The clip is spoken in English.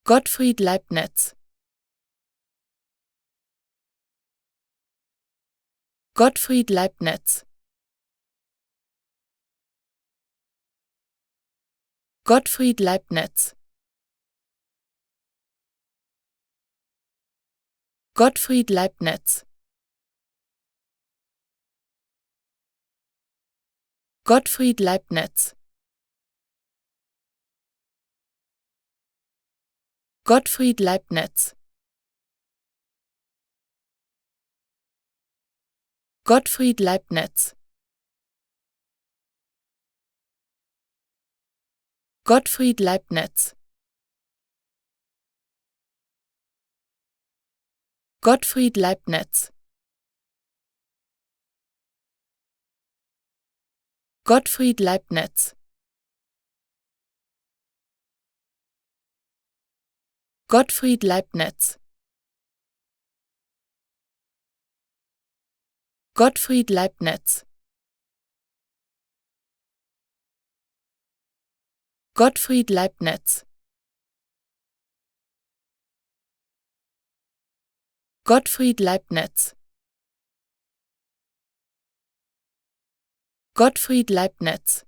Gottfried Leibniz. Gottfried Leibniz. Gottfried Leibniz. Gottfried Leibniz. Gottfried Leibniz. Gottfried Leibniz. Gottfried Leibniz. Gottfried Leibniz. Gottfried Leibniz. Gottfried Leibniz. Gottfried Leibniz. Gottfried Leibniz. Gottfried Leibniz. Gottfried Leibniz. Gottfried Leibniz.